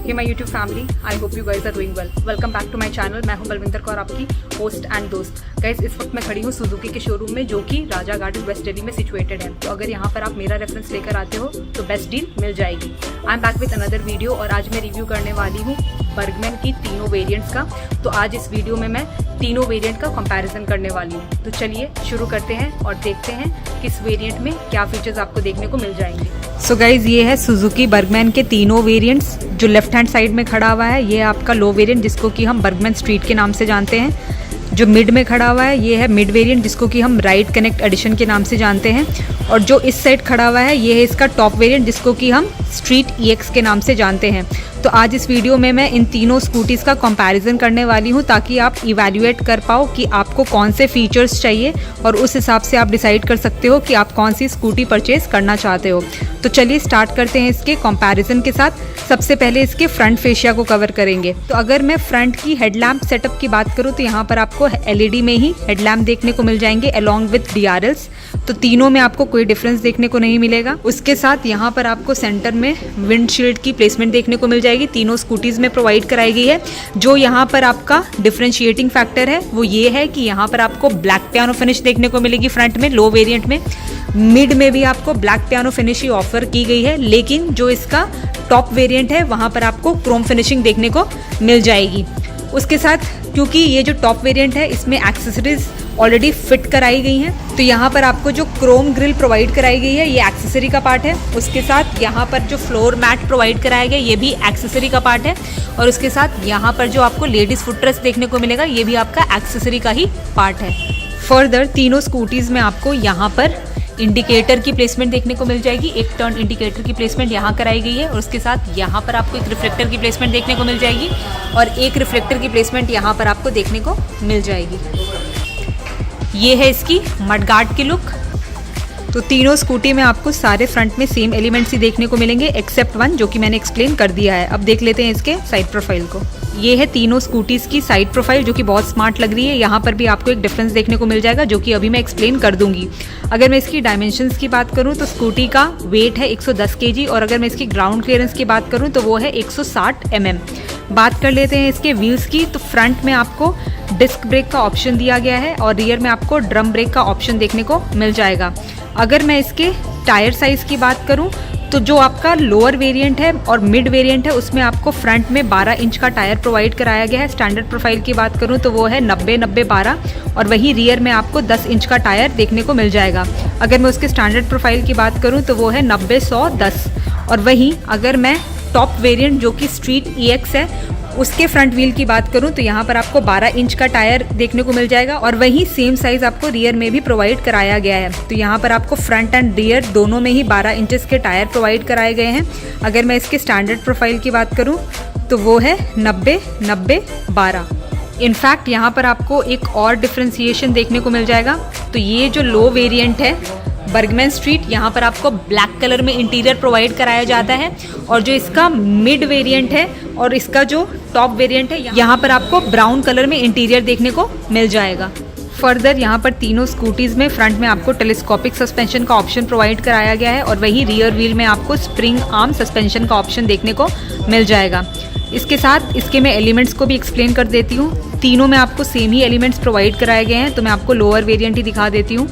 Hey my YouTube family, I hope you guys are doing well. Welcome back to my channel. मैं हूं बलविंदर कौर, आपकी host and दोस्त। Guys इस वक्त मैं खड़ी हूं सुजुकी के शोरूम में, जो कि राजा गार्डन वेस्ट दिल्ली में सिचुएटेड है। तो अगर यहां पर आप मेरा रेफरेंस लेकर आते हो तो बेस्ट डील मिल जाएगी। I am back with another video और आज मैं रिव्यू करने वाली हूँ बर्गमैन की तीनों वेरियंट्स का। तो आज इस वीडियो में मैं तीनों वेरिएंट का कंपैरिजन करने वाली हूँ। तो चलिए शुरू करते हैं और देखते हैं किस वेरिएंट में क्या फीचर्स आपको देखने को मिल जाएंगे। सो गाइज ये है सुजुकी बर्गमैन के तीनों वेरिएंट्स। जो लेफ्ट हैंड साइड में खड़ा हुआ है ये है आपका लो वेरिएंट, जिसको कि हम बर्गमैन स्ट्रीट के नाम से जानते हैं। जो मिड में खड़ा हुआ है ये है मिड वेरिएंट, जिसको कि हम राइड कनेक्ट एडिशन के नाम से जानते हैं। और जो इस साइड खड़ा हुआ है ये है इसका टॉप वेरिएंट, जिसको कि हम स्ट्रीट EX के नाम से जानते हैं। तो आज इस वीडियो में मैं इन तीनों स्कूटीज़ का कंपैरिजन करने वाली हूँ, ताकि आप इवैल्यूएट कर पाओ कि आपको कौन से फीचर्स चाहिए और उस हिसाब से आप डिसाइड कर सकते हो कि आप कौन सी स्कूटी परचेज करना चाहते हो। तो चलिए स्टार्ट करते हैं इसके कंपैरिजन के साथ। सबसे पहले इसके फ्रंट फेशिया को कवर करेंगे। तो अगर मैं फ्रंट की हेडलैम्प सेटअप की बात करूँ तो यहाँ पर आपको LED में ही हेडलैम्प देखने को मिल जाएंगे अलॉन्ग विथ DRLs। तो तीनों में आपको कोई डिफरेंस देखने को नहीं मिलेगा। उसके साथ यहाँ पर आपको सेंटर में विंडशील्ड की प्लेसमेंट देखने को मिल जाएगी, तीनों स्कूटीज़ में प्रोवाइड कराई गई है। जो यहाँ पर आपका डिफरेंशिएटिंग फैक्टर है वो ये है कि यहाँ पर आपको ब्लैक पियानो फिनिश देखने को मिलेगी फ्रंट में लो वेरिएंट में। मिड में भी आपको ब्लैक पियानो फिनिश ही ऑफर की गई है, लेकिन जो इसका टॉप वेरिएंट है वहाँ पर आपको क्रोम फिनिशिंग देखने को मिल जाएगी। उसके साथ क्योंकि ये जो टॉप वेरिएंट है इसमें एक्सेसरीज ऑलरेडी फिट कराई गई हैं, तो यहाँ पर आपको जो क्रोम ग्रिल प्रोवाइड कराई गई है ये एक्सेसरी का पार्ट है। उसके साथ यहाँ पर जो फ्लोर मैट प्रोवाइड कराया गया ये भी एक्सेसरी का पार्ट है। और उसके साथ यहाँ पर जो आपको लेडीज़ फुटरेस्ट देखने को मिलेगा ये भी आपका एक्सेसरी का ही पार्ट है। फर्दर तीनों स्कूटीज़ में आपको यहाँ पर इंडिकेटर की प्लेसमेंट देखने को मिल जाएगी। एक टर्न इंडिकेटर की प्लेसमेंट यहाँ कराई गई है और उसके साथ यहाँ पर आपको एक रिफ्लेक्टर की प्लेसमेंट देखने को मिल जाएगी और एक रिफ्लेक्टर की प्लेसमेंट यहाँ पर आपको देखने को मिल जाएगी। ये है इसकी मडगार्ड की लुक। तो तीनों स्कूटी में आपको सारे फ्रंट में सेम एलिमेंट्स ही देखने को मिलेंगे एक्सेप्ट वन, जो कि मैंने एक्सप्लेन कर दिया है। अब देख लेते हैं इसके साइड प्रोफाइल को। ये है तीनों स्कूटीज़ की साइड प्रोफाइल, जो कि बहुत स्मार्ट लग रही है। यहाँ पर भी आपको एक डिफरेंस देखने को मिल जाएगा, जो कि अभी मैं एक्सप्लेन कर दूंगी। अगर मैं इसकी डायमेंशंस की बात करूँ तो स्कूटी का वेट है 110 kg और अगर मैं इसकी ग्राउंड क्लियरेंस की बात करूँ तो वो है 160 mm। बात कर लेते हैं इसके व्हील्स की। तो फ्रंट में आपको डिस्क ब्रेक का ऑप्शन दिया गया है और रियर में आपको ड्रम ब्रेक का ऑप्शन देखने को मिल जाएगा। अगर मैं इसके टायर साइज़ की बात करूं तो जो आपका लोअर वेरिएंट है और मिड वेरिएंट है उसमें आपको फ्रंट में 12 इंच का टायर प्रोवाइड कराया गया है। स्टैंडर्ड प्रोफाइल की बात करूं तो वो है 90-90-12 और वही रियर में आपको 10 इंच का टायर देखने को मिल जाएगा। अगर मैं उसके स्टैंडर्ड प्रोफाइल की बात करूं तो वो है 90-100-10। और वहीं अगर मैं टॉप वेरिएंट जो कि स्ट्रीट EX है उसके फ्रंट व्हील की बात करूं तो यहाँ पर आपको 12 इंच का टायर देखने को मिल जाएगा और वही सेम साइज़ आपको रियर में भी प्रोवाइड कराया गया है। तो यहाँ पर आपको फ्रंट एंड रियर दोनों में ही 12 इंचेस के टायर प्रोवाइड कराए गए हैं। अगर मैं इसके स्टैंडर्ड प्रोफाइल की बात करूँ तो वो है 90-90-12। इनफैक्ट यहाँ पर आपको एक और डिफ्रेंसिएशन देखने को मिल जाएगा। तो ये जो लो वेरिएंट है बर्गमैन स्ट्रीट, यहाँ पर आपको ब्लैक कलर में इंटीरियर प्रोवाइड कराया जाता है और जो इसका मिड वेरिएंट है और इसका जो टॉप वेरिएंट है यहाँ पर आपको ब्राउन कलर में इंटीरियर देखने को मिल जाएगा। फर्दर यहाँ पर तीनों स्कूटीज़ में फ्रंट में आपको टेलीस्कोपिक सस्पेंशन का ऑप्शन प्रोवाइड कराया गया है और वही रियर व्हील में आपको स्प्रिंग आर्म सस्पेंशन का ऑप्शन देखने को मिल जाएगा। इसके साथ इसके मैं एलिमेंट्स को भी एक्सप्लेन कर देती हूँ। तीनों में आपको सेम ही एलिमेंट्स प्रोवाइड कराए गए हैं, तो मैं आपको लोअर वेरिएंट ही दिखा देती हूँ।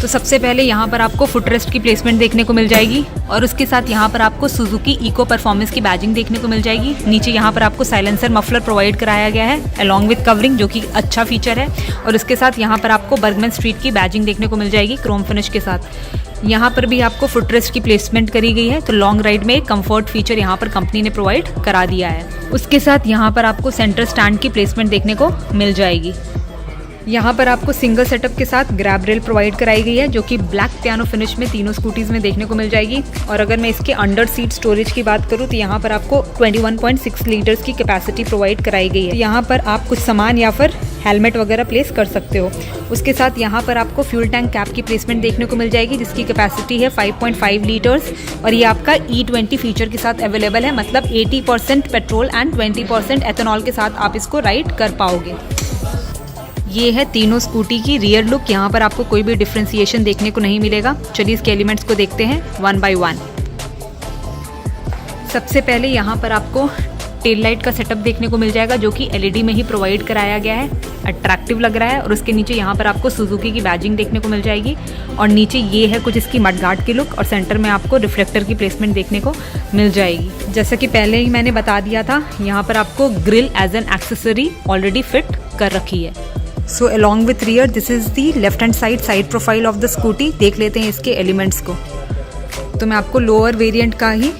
तो सबसे पहले यहाँ पर आपको फुटरेस्ट की प्लेसमेंट देखने को मिल जाएगी और उसके साथ यहाँ पर आपको सुजुकी इको परफॉर्मेंस की बैजिंग देखने को मिल जाएगी। नीचे यहाँ पर आपको साइलेंसर मफलर प्रोवाइड कराया गया है अलॉन्ग विथ कवरिंग, जो कि अच्छा फीचर है। और इसके साथ यहाँ पर आपको बर्गमैन स्ट्रीट की बैजिंग देखने को मिल जाएगी क्रोम फिनिश के साथ। यहाँ पर भी आपको फुटरेस्ट की प्लेसमेंट करी गई है, तो लॉन्ग राइड में एक कंफर्ट फीचर यहाँ पर कंपनी ने प्रोवाइड करा दिया है। उसके साथ यहाँ पर आपको सेंटर स्टैंड की प्लेसमेंट देखने को मिल जाएगी। यहाँ पर आपको सिंगल सेटअप के साथ ग्रैब रेल प्रोवाइड कराई गई है, जो कि ब्लैक पियानो फिनिश में तीनों स्कूटीज़ में देखने को मिल जाएगी। और अगर मैं इसके अंडर सीट स्टोरेज की बात करूँ तो यहाँ पर आपको 21.6 लीटर्स की कैपेसिटी प्रोवाइड कराई गई है। यहाँ पर आप कुछ सामान या फिर हेलमेट वगैरह प्लेस कर सकते हो। उसके साथ यहाँ पर आपको फ्यूल टैंक कैप की प्लेसमेंट देखने को मिल जाएगी, जिसकी कैपेसिटी है 5.5 लीटर्स और ये आपका E20 फीचर के साथ अवेलेबल है। मतलब 80% पेट्रोल एंड 20% एथेनॉल के साथ आप इसको राइड कर पाओगे। ये है तीनों स्कूटी की रियर लुक। यहाँ पर आपको कोई भी डिफ्रेंसिएशन देखने को नहीं मिलेगा। चलिए इसके एलिमेंट्स को देखते हैं वन बाय वन। सबसे पहले यहाँ पर आपको टेल लाइट का सेटअप देखने को मिल जाएगा जो कि एलईडी में ही प्रोवाइड कराया गया है, अट्रैक्टिव लग रहा है। और उसके नीचे यहाँ पर आपको सुजुकी की बैजिंग देखने को मिल जाएगी और नीचे ये है कुछ इसकी मडगार्ड की लुक और सेंटर में आपको रिफ्लेक्टर की प्लेसमेंट देखने को मिल जाएगी। जैसा कि पहले ही मैंने बता दिया था, यहाँ पर आपको grill as an accessory already fit कर रखी है। So along with rear this is the left hand side profile of the scooty. देख लेते हैं इसके एलिमेंट्स को। तो मैं आपको लोअर वेरिएंट का ही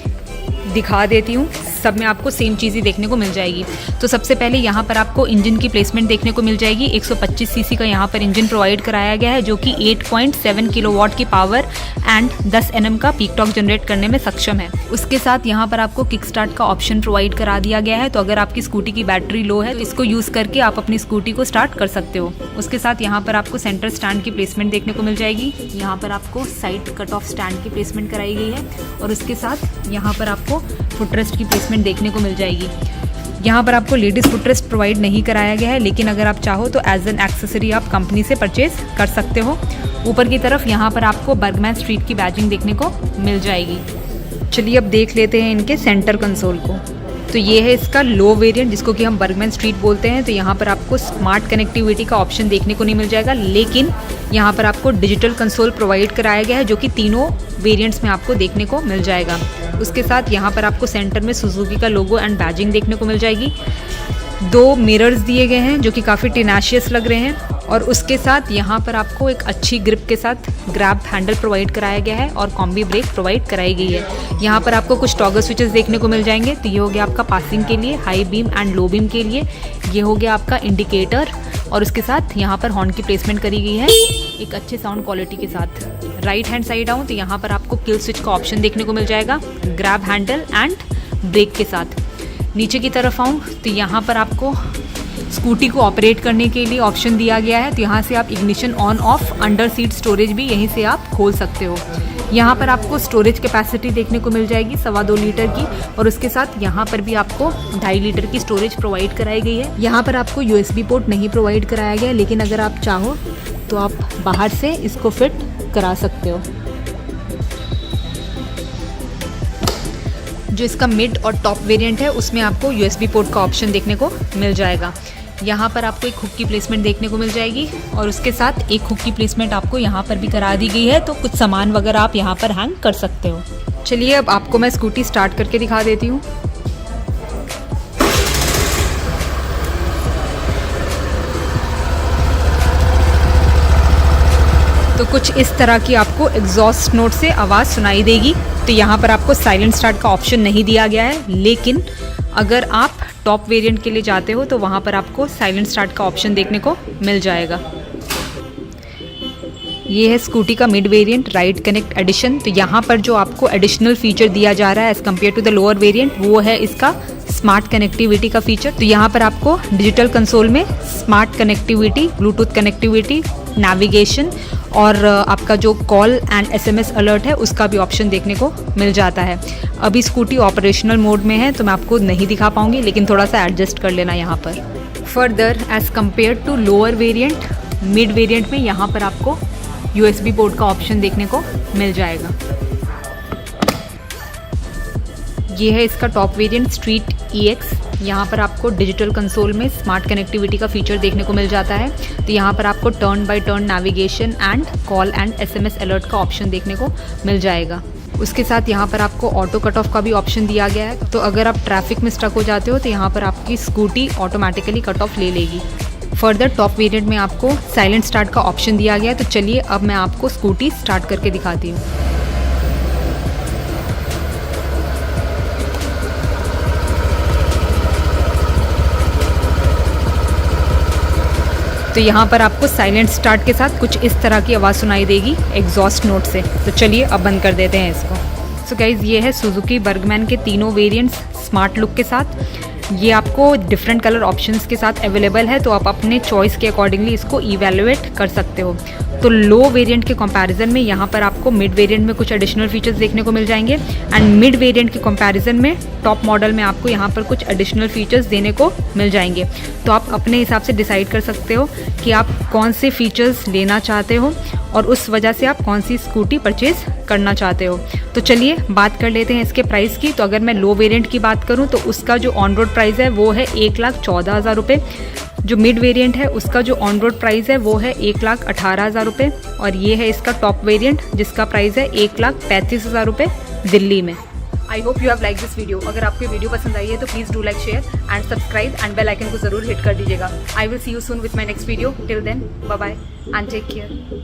दिखा देती हूँ, सब में आपको सेम चीज़ ही देखने को मिल जाएगी। तो सबसे पहले यहाँ पर आपको इंजन की प्लेसमेंट देखने को मिल जाएगी। 125 सीसी का यहाँ पर इंजन प्रोवाइड कराया गया है जो कि 8.7 किलोवाट की पावर एंड 10 Nm का पीक टॉर्क जनरेट करने में सक्षम है। उसके साथ यहाँ पर आपको किक स्टार्ट का ऑप्शन प्रोवाइड करा दिया गया है। तो अगर आपकी स्कूटी की बैटरी लो है तो इसको यूज़ करके आप अपनी स्कूटी को स्टार्ट कर सकते हो। उसके साथ यहाँ पर आपको सेंटर स्टैंड की प्लेसमेंट देखने को मिल जाएगी। यहाँ पर आपको साइड कट ऑफ स्टैंड की प्लेसमेंट कराई गई है और उसके साथ यहाँ पर आपको फुटरेस्ट की प्लेसमेंट देखने को मिल जाएगी। यहाँ पर आपको लेडीज़ फुटरेस्ट प्रोवाइड नहीं कराया गया है, लेकिन अगर आप चाहो तो एज एन एक्सेसरी आप कंपनी से परचेज कर सकते हो। ऊपर की तरफ यहाँ पर आपको बर्गमैन स्ट्रीट की बैजिंग देखने को मिल जाएगी। चलिए अब देख लेते हैं इनके सेंटर कंसोल को। तो ये है इसका लो वेरिएंट जिसको कि हम बर्गमैन स्ट्रीट बोलते हैं। तो यहाँ पर आपको स्मार्ट कनेक्टिविटी का ऑप्शन देखने को नहीं मिल जाएगा, लेकिन यहाँ पर आपको डिजिटल कंसोल प्रोवाइड कराया गया है जो कि तीनों वेरिएंट्स में आपको देखने को मिल जाएगा। उसके साथ यहाँ पर आपको सेंटर में सुजुकी का लोगो एंड बैजिंग देखने को मिल जाएगी। 2 मिरर्स दिए गए हैं जो कि काफ़ी टेनाशियस लग रहे हैं और उसके साथ यहाँ पर आपको एक अच्छी ग्रिप के साथ ग्रैब हैंडल प्रोवाइड कराया गया है और कॉम्बी ब्रेक प्रोवाइड कराई गई है। यहाँ पर आपको कुछ टॉगल स्विचेस देखने को मिल जाएंगे। तो ये हो गया आपका पासिंग के लिए, high beam and low beam के लिए। ये हो गया आपका इंडिकेटर और उसके साथ यहाँ पर हॉर्न की प्लेसमेंट करी गई है एक अच्छे साउंड क्वालिटी के साथ। राइट हैंड साइड आऊँ तो यहाँ पर आपको किल स्विच का ऑप्शन देखने को मिल जाएगा ग्रैब हैंडल एंड ब्रेक के साथ। नीचे की तरफ आऊँ तो यहाँ पर आपको स्कूटी को ऑपरेट करने के लिए ऑप्शन दिया गया है। तो यहाँ से आप ignition on off, under seat storage भी यहीं से आप खोल सकते हो। यहाँ पर आपको स्टोरेज कैपेसिटी देखने को मिल जाएगी 2.25 लीटर की और उसके साथ यहाँ पर भी आपको 2.5 लीटर की स्टोरेज प्रोवाइड कराई गई है। यहाँ पर आपको USB पोर्ट नहीं प्रोवाइड कराया गया, लेकिन अगर आप चाहो तो आप बाहर से इसको फिट करा सकते हो। जो इसका मिड और टॉप वेरिएंट है उसमें आपको USB पोर्ट का ऑप्शन देखने को मिल जाएगा। यहाँ पर आपको एक हुक की प्लेसमेंट देखने को मिल जाएगी और उसके साथ एक हुक की प्लेसमेंट आपको यहाँ पर भी करा दी गई है। तो कुछ सामान वगैरह आप यहाँ पर हैंग कर सकते हो। चलिए अब आपको मैं स्कूटी स्टार्ट करके दिखा देती हूँ। तो कुछ इस तरह की आपको एग्जॉस्ट नोट से आवाज़ सुनाई देगी। तो यहाँ पर आपको साइलेंट स्टार्ट का ऑप्शन नहीं दिया गया है, लेकिन अगर आप टॉप वेरिएंट के लिए जाते हो तो वहाँ पर आपको साइलेंट स्टार्ट का ऑप्शन देखने को मिल जाएगा। ये है स्कूटी का mid variant ride connect edition. तो यहाँ पर जो आपको एडिशनल फीचर दिया जा रहा है as compared to the lower variant वो है इसका स्मार्ट कनेक्टिविटी का फीचर। तो यहाँ पर आपको डिजिटल कंसोल में smart connectivity, Bluetooth connectivity, navigation और आपका जो कॉल एंड SMS अलर्ट है उसका भी ऑप्शन देखने को मिल जाता है। अभी स्कूटी ऑपरेशनल मोड में है तो मैं आपको नहीं दिखा पाऊंगी, लेकिन थोड़ा सा एडजस्ट कर लेना यहाँ पर। Further as compared to lower variant, mid variant में यहाँ पर आपको USB पोर्ट का ऑप्शन देखने को मिल जाएगा। ये है इसका टॉप वेरिएंट स्ट्रीट EX। यहाँ पर आपको डिजिटल कंसोल में स्मार्ट कनेक्टिविटी का फीचर देखने को मिल जाता है। तो यहाँ पर आपको turn by turn navigation and call and SMS alert का ऑप्शन देखने को मिल जाएगा। उसके साथ यहाँ पर आपको ऑटो कट ऑफ का भी ऑप्शन दिया गया है। तो अगर आप ट्रैफिक में स्टक हो जाते हो तो यहाँ पर आपकी स्कूटी ऑटोमेटिकली कट ऑफ ले लेगी। फर्दर टॉप वेरिएंट में आपको साइलेंट स्टार्ट का ऑप्शन दिया गया है। तो चलिए अब मैं आपको स्कूटी स्टार्ट करके दिखाती हूँ। तो यहाँ पर आपको साइलेंट स्टार्ट के साथ कुछ इस तरह की आवाज़ सुनाई देगी एग्जॉस्ट नोट से। तो चलिए अब बंद कर देते हैं इसको। सो गाइज़ ये है सुजुकी बर्गमैन के तीनों वेरिएंट्स स्मार्ट लुक के साथ। ये आपको डिफरेंट कलर ऑप्शंस के साथ अवेलेबल है, तो आप अपने चॉइस के अकॉर्डिंगली इसको इवैल्यूएट कर सकते हो। तो लो वेरिएंट के कंपैरिजन में यहाँ पर आपको मिड वेरिएंट में कुछ एडिशनल फीचर्स देखने को मिल जाएंगे एंड मिड वेरिएंट के कंपैरिजन में टॉप मॉडल में आपको यहाँ पर कुछ एडिशनल फीचर्स देने को मिल जाएंगे। तो आप अपने हिसाब से डिसाइड कर सकते हो कि आप कौन से फीचर्स लेना चाहते हो और उस वजह से आप कौन सी स्कूटी परचेज करना चाहते हो। तो चलिए बात कर लेते हैं इसके प्राइस की। तो अगर मैं लो वेरिएंट की बात करूं तो उसका जो ऑन रोड प्राइस है वो है 1,14,000 रुपये। जो मिड वेरिएंट है उसका जो ऑन रोड प्राइस है वो है 1,18,000 रुपये और ये है इसका टॉप वेरिएंट जिसका प्राइस है 1,35,000 रुपये दिल्ली में। I hope you have like this video. अगर आपको वीडियो पसंद आई है तो please do like, share and subscribe and bell icon को जरूर हिट कर दीजिएगा। I will see you soon with my next video. Till then bye bye and take care.